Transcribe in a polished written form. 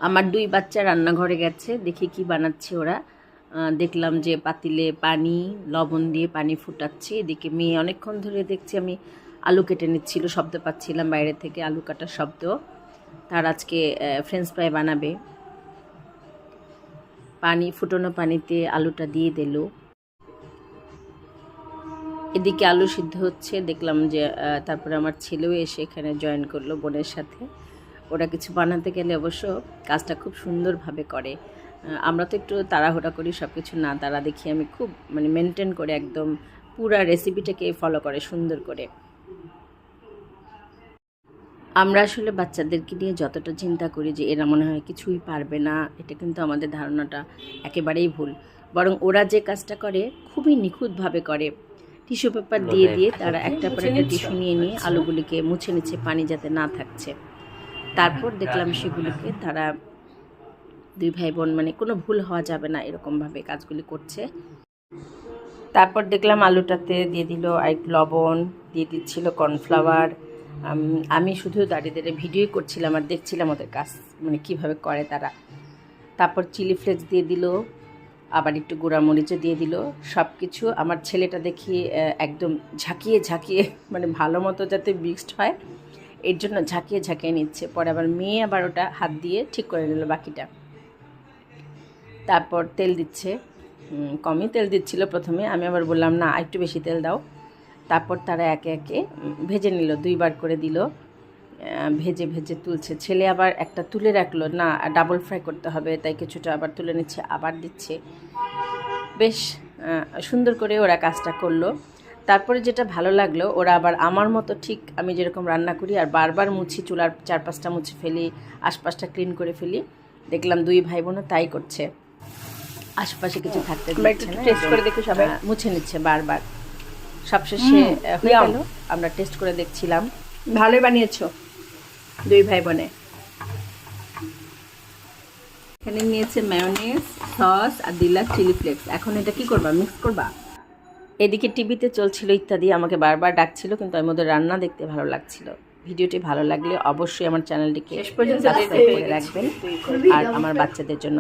আমার দুই বাচ্চা রান্নাঘরে গেছে, দেখি কি বানাচ্ছে ওরা। দেখলাম যে পাতিলে পানি, লবণ দিয়ে পানি ফুটাচ্ছে। এদিকে মেয়ে অনেকক্ষণ ধরে দেখছি আমি আলু কেটে নিচ্ছিল, শব্দ পাচ্ছিলাম বাইরে থেকে আলু কাটার শব্দ। তার আজকে ফ্রেঞ্চ ফ্রাই বানাবে। পানি ফুটানো পানিতে আলুটা দিয়ে দিল। এদিকে আলু সিদ্ধ হচ্ছে, দেখলাম যে তারপরে আমার ছেলেও এসে এখানে জয়েন করলো বোনের সাথে। ওরা কিছু বানাতে গেলে অবশ্য কাজটা খুব সুন্দরভাবে করে। আমরা তো একটু তাড়াহুড়া করি, সব কিছু না তারা দেখি আমি খুব মেনটেন করে একদম পুরা রেসিপিটাকে ফলো করে সুন্দর করে। আমরা আসলে বাচ্চাদেরকে নিয়ে যতটা চিন্তা করি যে এরা মনে হয় কিছুই পারবে না, এটা কিন্তু আমাদের ধারণাটা একেবারেই ভুল। বরং ওরা যে কাজটা করে খুবই নিখুঁতভাবে করে। টিস্যু পেপার দিয়ে দিয়ে তারা একটা পর একটা টিস্যু নিয়ে নিয়ে আলুগুলিকে মুছে নিচ্ছে, পানি যাতে না থাকছে। তারপর দেখলাম সেগুলিকে তারা দুই ভাই বোন কোনো ভুল হওয়া যাবে না এরকমভাবে কাজগুলি করছে। তারপর দেখলাম আলুটাতে দিয়ে দিল আর লবণ, দিয়ে দিচ্ছিল কর্নফ্লাওয়ার। আমি শুধু দাঁড়িয়ে দাঁড়িয়ে ভিডিও করছিলাম আর দেখছিলাম ওদের কাজ কীভাবে করে তারা। তারপর চিলি ফ্লেক্স দিয়ে দিল, আবার একটু গুঁড়ামরিচও দিয়ে দিল। সব কিছু আমার ছেলেটা দেখি একদম ঝাঁকিয়ে ঝাঁকিয়ে ভালো মতো যাতে মিক্সড হয় এর জন্য ঝাঁকিয়ে ঝাঁকিয়ে নিচ্ছে। পরে আবার মেয়ে আবার ওটা হাত দিয়ে ঠিক করে নিল বাকিটা। তারপর তেল দিচ্ছে, কমই তেল দিচ্ছিল প্রথমে, আমি আবার বললাম না একটু বেশি তেল দাও। তারপর তারা একে একে ভেজে নিল, দুইবার করে দিল, ভেজে ভেজে তুলছে। ছেলে আবার একটা তুলে রাখলো, না ডাবল ফ্রাই করতে হবে, তাই কিছুটা আবার তুলে নিচ্ছে আবার দিচ্ছে। বেশ সুন্দর করে ওরা কাজটা করলো। তারপরে যেটা ভালো লাগলো, ওরা আবার আমার মতো ঠিক আমি যেরকম রান্না করি আর বারবার মুছি, চুলার চারপাশটা মুছে ফেলি, আশপাশটা ক্লিন করে ফেলি, দেখলাম দুই ভাই বোনও তাই করছে। আশপাশে কিছু থাকতে টেস্ট করে দেখি সবাই মুছে নিচ্ছে বারবার। সবশেষে হয়ে গেল, আমরা টেস্ট করে দেখছিলাম। ভালোই বানিয়েছো দুই ভাই বোনে। এখানে নিয়েছে মায়োনেজ, সস আর দিলা চিলি ফ্লেক্স। এখন এটা কি করবা, মিক্স করবা? এদিকে টিভিতে চলছিল ইত্যাদি, আমাকে বারবার ডাকছিল, কিন্তু আমি ওদের রান্না দেখতে ভালো লাগছিল। ভিডিওটি ভালো লাগলে অবশ্যই আমার চ্যানেলটিকে সাবস্ক্রাইব করে রাখবেন আর আমার বাচ্চাদের জন্য